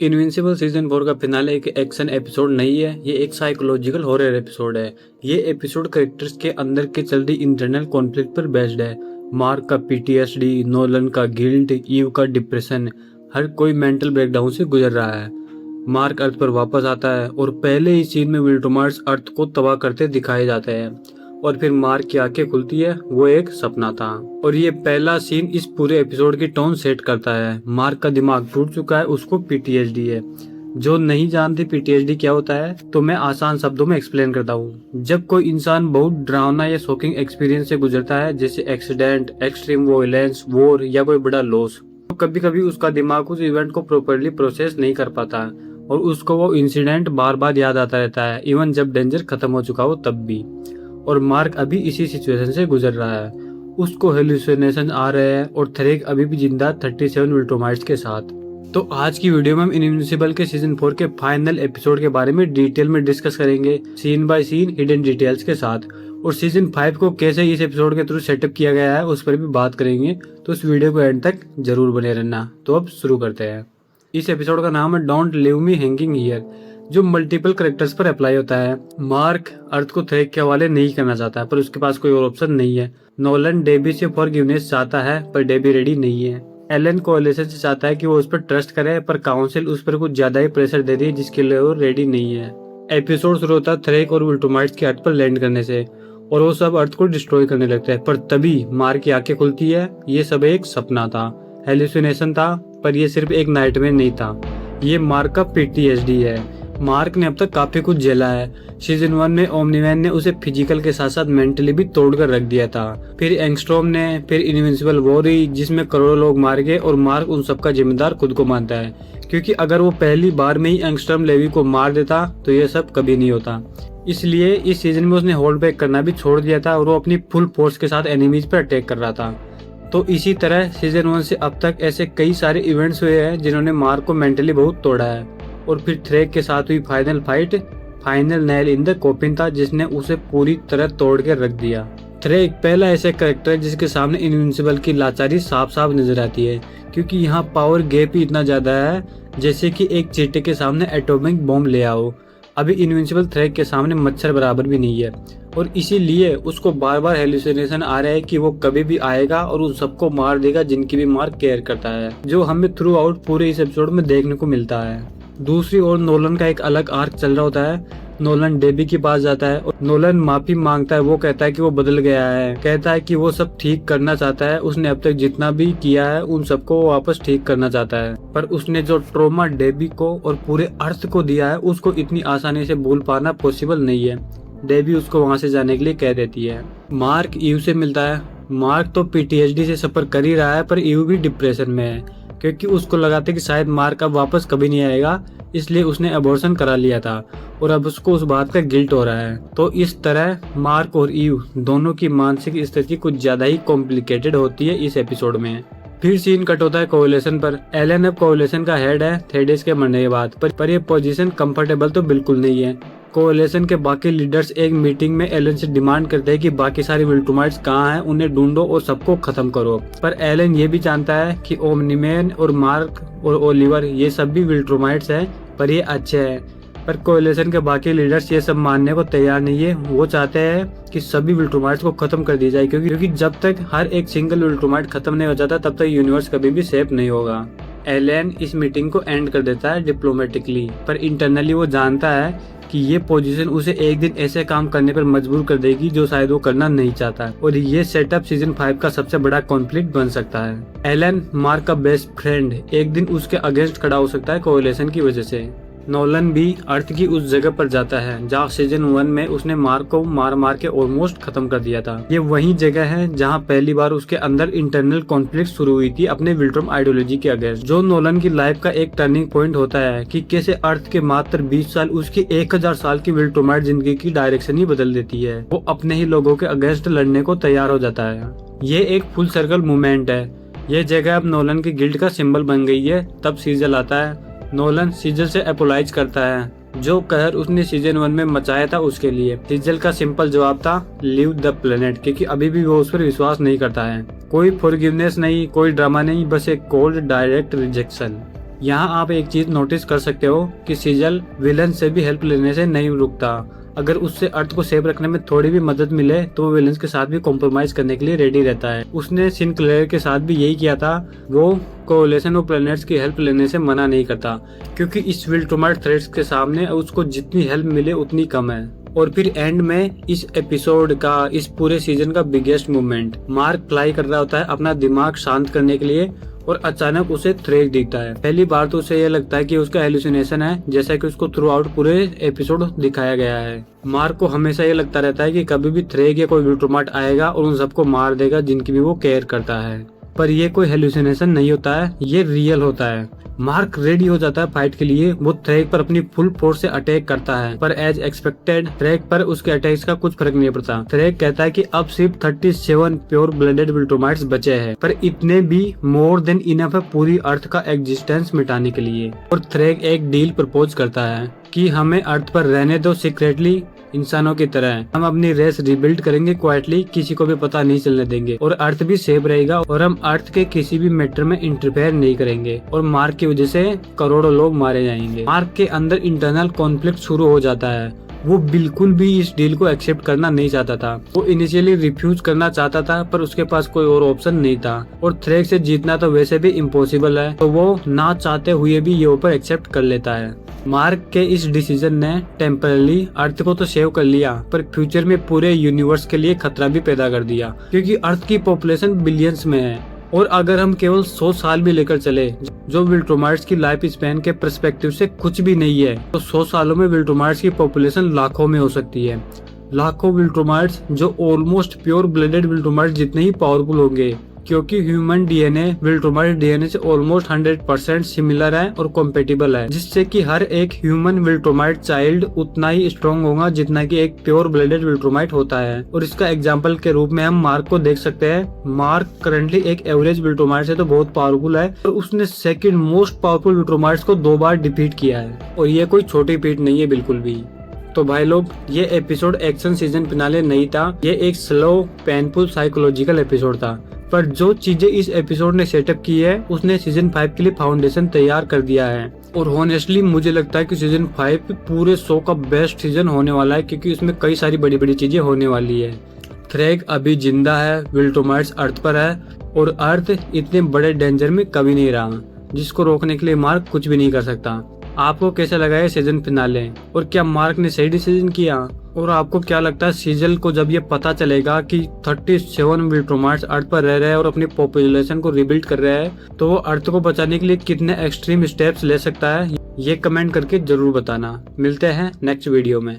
Invincible season 4 का finale एक action episode नहीं है, ये एक साइकोलॉजिकल हॉरर एपिसोड है। ये एपिसोड कैरेक्टर्स के अंदर के चल रही इंटरनल कॉन्फ्लिक्ट पर बेस्ड है। मार्क का पीटीएसडी, नोलन का गिल्ट, ईव का डिप्रेशन, हर कोई मेंटल ब्रेकडाउन से गुजर रहा है। मार्क अर्थ पर वापस आता है और पहले ही सीन में विल्ट्रोमार्स अर्थ को तबाह करते दिखाए जाते हैं और फिर मार्क की आंखें खुलती है, वो एक सपना था। और ये पहला सीन इस पूरे एपिसोड की टोन सेट करता है। मार्क का दिमाग टूट चुका है, उसको पीटीएसडी है। जो नहीं जानते पीटीएसडी क्या होता है तो मैं आसान शब्दों में एक्सप्लेन करता हूँ। जब कोई इंसान बहुत डरावना या शॉकिंग एक्सपीरियंस से गुजरता है, जैसे एक्सीडेंट, एक्सट्रीम वायलेंस, वॉर या कोई बड़ा लॉस, तो कभी कभी उसका दिमाग उस इवेंट को प्रॉपरली प्रोसेस नहीं कर पाता और उसको वो इंसिडेंट बार बार याद आता रहता है, इवन जब डेंजर खत्म हो चुका हो तब भी। और मार्क अभी इसी सिचुएशन से गुजर रहा है। उसको हेलुसिनेशन आ रहे हैं और थ्रेक अभी भी जिंदा 37 विल्ट्रोमाइट्स के साथ। तो आज की वीडियो में हम इनविंसिबल के सीजन 4 के फाइनल एपिसोड के बारे में डिटेल में डिस्कस करेंगे, scene by scene hidden details के साथ। और सीजन 5 को कैसे इस एपिसोड के थ्रू सेटअप किया गया है उस पर भी बात करेंगे, तो इस वीडियो को एंड तक जरूर बने रहना। तो अब शुरू करते हैं। इस एपिसोड का नाम है don't leave me hanging here, जो मल्टीपल कैरेक्टर्स पर अप्लाई होता है। मार्क अर्थ को थ्रेक के हवाले नहीं करना चाहता है, पर उसके पास कोई और ऑप्शन नहीं है। नोलन डेबी से फॉरगिवनेस चाहता है, पर डेबी रेडी नहीं है। एलन कोएलिशन से चाहता है कि वो उस पर ट्रस्ट करे, पर काउंसिल उस पर कुछ ज्यादा ही प्रेशर दे रही है, जिसके लिए वो रेडी नहीं है। एपिसोड शुरू होता है थ्रेक और विल्ट्रोमाइट्स के अर्थ पर लैंड करने से, और वो सब अर्थ को डिस्ट्रॉय करने लगता है। पर तभी मार्क की आंखें खुलती है। ये सब एक सपना था, हेलुसिनेशन था, पर ये सिर्फ एक नाइटमेयर नहीं था। ये मार्क का पीटीएसडी है। मार्क ने अब तक काफी कुछ झेला है। सीजन 1 में ओमनीमैन ने उसे फिजिकल के साथ साथ मेंटली भी तोड़कर रख दिया था। फिर एंगस्ट्रॉम ने, फिर इनविंसिबल वॉर हुई जिसमें करोड़ों लोग मार गए, और मार्क उन सबका जिम्मेदार खुद को मानता है, क्योंकि अगर वो पहली बार में ही एंगस्ट्रॉम लेवी को मार देता तो ये सब कभी नहीं होता। इसलिए इस सीजन में उसने होल्ड बैक करना भी छोड़ दिया था और वो अपनी फुल फोर्स के साथ एनिमीज पर अटैक कर रहा था। तो इसी तरह सीजन 1 से अब तक ऐसे कई सारे इवेंट्स हुए हैं जिन्होंने मार्क को मेंटली बहुत तोड़ा है। और फिर थ्रेक के साथ हुई final fight final nail in the coffin था, जिसने उसे पूरी तरह तोड़ के रख दिया। थ्रेक पहला ऐसा कैरेक्टर है जिसके सामने इनविंसिबल की लाचारी साफ साफ नजर आती है, क्योंकि यहाँ पावर गैप ही इतना ज्यादा है जैसे कि एक चींटे के सामने एटॉमिक बॉम्ब ले आओ। अभी इनविंसिबल थ्रेक के सामने मच्छर बराबर भी नहीं है, और इसीलिए उसको बार बार हेलुसिनेशन आ रहा है कि वो कभी भी आएगा और उन सबको मार देगा जिनकी भी मार्क केयर करता है, जो हमें थ्रू आउट पूरे इस एपिसोड में देखने को मिलता है। दूसरी ओर नोलन का एक अलग आर्क चल रहा होता है। नोलन डेबी के पास जाता है और नोलन माफी मांगता है। वो कहता है कि वो बदल गया है, कहता है कि वो सब ठीक करना चाहता है। उसने अब तक जितना भी किया है उन सबको वो वापस ठीक करना चाहता है, पर उसने जो ट्रॉमा डेबी को और पूरे अर्थ को दिया है उसको इतनी आसानी से भूल पाना पॉसिबल नहीं है। डेबी उसको वहाँ से जाने के लिए कह देती है। मार्क ईव से मिलता है। मार्क तो पीटीएसडी से सफर कर ही रहा है, पर ईव भी डिप्रेशन में है, क्योंकि उसको लगा था कि शायद मार्क अब वापस कभी नहीं आएगा, इसलिए उसने अबॉर्शन करा लिया था और अब उसको उस बात का गिल्ट हो रहा है। तो इस तरह मार्क और ईव दोनों की मानसिक स्थिति कुछ ज्यादा ही कॉम्प्लिकेटेड होती है इस एपिसोड में। फिर सीन कट होता है कोएलिशन पर। एलन अब कोएलिशन का हेड है थेडिस के मरने के बाद, पर यह पोजीशन कंफर्टेबल तो बिल्कुल नहीं है। कोएलिशन के बाकी लीडर्स एक मीटिंग में एलन से डिमांड करते हैं कि बाकी सारे विल्ट्रोमाइट्स कहाँ हैं, उन्हें ढूंढो और सबको खत्म करो। पर एलन ये भी जानता है कि ओमनीमैन और मार्क और ओलिवर ये सब भी विल्ट्रोमाइट्स हैं, पर ये अच्छे हैं। पर कोएलिशन के बाकी लीडर्स ये सब मानने को तैयार नहीं है। वो चाहते हैं कि सभी विल्ट्रोमाइट्स को खत्म कर दिया जाए, क्योंकि जब तक हर एक सिंगल विल्ट्रोमाइट खत्म नहीं हो जाता तब तक यूनिवर्स कभी भी सेफ नहीं होगा। एलन इस मीटिंग को एंड कर देता है डिप्लोमेटिकली, पर इंटरनली वो जानता है कि ये पोजीशन उसे एक दिन ऐसे काम करने पर मजबूर कर देगी जो शायद वो करना नहीं चाहता, और ये सेटअप सीजन 5 का सबसे बड़ा कॉन्फ्लिक्ट बन सकता है। एलन, मार्क का बेस्ट फ्रेंड, एक दिन उसके अगेंस्ट खड़ा हो सकता है कोएलिशन की वजह से। नोलन भी अर्थ की उस जगह पर जाता है जहाँ सीजन 1 में उसने मार्क को मार मार के ऑलमोस्ट खत्म कर दिया था। ये वही जगह है जहाँ पहली बार उसके अंदर इंटरनल कॉन्फ्लिक्ट शुरू हुई थी अपने विल्ट्रम आइडियोलॉजी के अगेंस्ट, जो नोलन की लाइफ का एक टर्निंग पॉइंट होता है कि कैसे अर्थ के मात्र 20 साल उसकी 1000 साल की विल्ट्रोमाइट जिंदगी की डायरेक्शन ही बदल देती है। वो अपने ही लोगों के अगेंस्ट लड़ने को तैयार हो जाता है। ये एक फुल सर्कल मूवमेंट है। ये जगह अब नोलन की गिल्ड का सिंबल बन गई है। तब सीजल आता है। नोलन सीजल से अपोलाइज करता है, जो कहर उसने सीजन 1 में मचाया था उसके लिए। सीजल का सिंपल जवाब था लीव द प्लेनेट, क्योंकि अभी भी वो उस पर विश्वास नहीं करता है। कोई फॉरगिवनेस नहीं, कोई ड्रामा नहीं, बस एक कोल्ड डायरेक्ट रिजेक्शन। यहाँ आप एक चीज नोटिस कर सकते हो कि सीजल विलन से भी हेल्प लेने से नहीं रुकता। अगर उससे अर्थ को सेव रखने में थोड़ी भी मदद मिले तो वो विलन्स के साथ भी कॉम्प्रोमाइज करने के लिए रेडी रहता है। उसने सिनक्लेयर के साथ भी यही किया था। वो कोएलिशन और प्लैनेट्स की हेल्प लेने से मना नहीं करता, क्योंकि इस विल्ट्रोमाइट थ्रेट्स के सामने उसको जितनी हेल्प मिले उतनी कम है। और फिर एंड में इस एपिसोड का, इस पूरे सीजन का बिगेस्ट मूवमेंट, मार्क फ्लाई कर रहा होता है अपना दिमाग शांत करने के लिए और अचानक उसे थ्रेग दिखता है। पहली बार तो उसे यह लगता है कि उसका हेलुसिनेशन है, जैसा कि उसको थ्रू आउट पूरे एपिसोड दिखाया गया है। मार्क को हमेशा ये लगता रहता है कि कभी भी थ्रेग या कोई विल्ट्रोमाइट आएगा और उन सबको मार देगा जिनकी भी वो केयर करता है। पर ये कोई हेलुसिनेशन नहीं होता है, ये रियल होता है। मार्क रेडी हो जाता है फाइट के लिए। वो थ्रेग पर अपनी फुल फोर्स से अटैक करता है, पर एज एक्सपेक्टेड थ्रेग पर उसके अटैक्स का कुछ फर्क नहीं पड़ता। थ्रेग कहता है कि अब सिर्फ 37 प्योर ब्लडेड विल्ट्रोमाइट्स बचे हैं, पर इतने भी मोर देन इनफ है पूरी अर्थ का एग्जिस्टेंस मिटाने के लिए। और थ्रेग एक डील प्रपोज करता है कि हमें अर्थ पर रहने दो सीक्रेटली, इंसानों की तरह। हम अपनी रेस रिबिल्ड करेंगे क्वाइटली, किसी को भी पता नहीं चलने देंगे, और अर्थ भी सेफ रहेगा, और हम अर्थ के किसी भी मैटर में इंटरफेयर नहीं करेंगे। और मार्क की वजह से करोड़ों लोग मारे जाएंगे। मार्क के अंदर इंटरनल कॉन्फ्लिक्ट शुरू हो जाता है। वो बिल्कुल भी इस डील को एक्सेप्ट करना नहीं चाहता था। वो इनिशियली रिफ्यूज करना चाहता था, पर उसके पास कोई और ऑप्शन नहीं था। और थ्रेग से जीतना तो वैसे भी इम्पॉसिबल है, तो वो ना चाहते हुए भी ये ऑफर एक्सेप्ट कर लेता है। मार्क के इस डिसीजन ने टेम्परली अर्थ को तो सेव कर लिया, पर फ्यूचर में पूरे यूनिवर्स के लिए खतरा भी पैदा कर दिया, क्योंकि अर्थ की पॉपुलेशन बिलियंस में है। और अगर हम केवल 100 साल भी लेकर चले, जो विल्ट्रोमाइट्स की लाइफ स्पैन के पर्सपेक्टिव से कुछ भी नहीं है, तो 100 सालों में विल्ट्रोमाइट्स की पॉपुलेशन लाखों में हो सकती है। लाखों विल्ट्रोमाइट्स जो ऑलमोस्ट प्योर ब्लडेड विल्ट्रोमाइट्स जितने ही पावरफुल होंगे, क्योंकि ह्यूमन डीएनए विल्ट्रोमाइट डीएनए से ऑलमोस्ट 100% सिमिलर है और कॉम्पेटिबल है, जिससे कि हर एक ह्यूमन विल्ट्रोमाइट चाइल्ड उतना ही स्ट्रॉन्ग होगा जितना कि एक प्योर ब्लडेड विल्ट्रोमाइट होता है। और इसका एग्जांपल के रूप में हम मार्क को देख सकते हैं। मार्क करंटली एक एवरेज विल्ट्रोमाइट से तो बहुत पावरफुल है, और उसने सेकंड मोस्ट पावरफुल विल्ट्रोमाइट्स को 2 बार डिफीट किया है, और ये कोई छोटी फीट नहीं है बिल्कुल भी। तो भाई लोग, ये एपिसोड एक्शन सीजन फिनाले नहीं था, ये एक स्लो पेनफुल साइकोलॉजिकल एपिसोड था। पर जो चीजें इस एपिसोड ने सेटअप की है, उसने सीजन 5 के लिए फाउंडेशन तैयार कर दिया है। और हॉनेस्टली मुझे लगता है कि सीजन 5 पूरे शो का बेस्ट सीजन होने वाला है, क्योंकि इसमें कई सारी बड़ी बड़ी चीजें होने वाली है। थ्रेग अभी जिंदा है, विल्ट्रोमाइट्स अर्थ पर है, और अर्थ इतने बड़े डेंजर में कभी नहीं रहा, जिसको रोकने के लिए मार्क कुछ भी नहीं कर सकता। आपको कैसा लगा ये सीजन फिनाले, और क्या मार्क ने सही डिसीजन किया? और आपको क्या लगता है सीजल को जब ये पता चलेगा कि 37 विल्ट्रोमाइट्स अर्थ पर रह रहे हैं और अपनी पॉपुलेशन को रिबिल्ड कर रहे हैं, तो वो अर्थ को बचाने के लिए कितने एक्सट्रीम स्टेप्स ले सकता है, ये कमेंट करके जरूर बताना। मिलते हैं नेक्स्ट वीडियो में।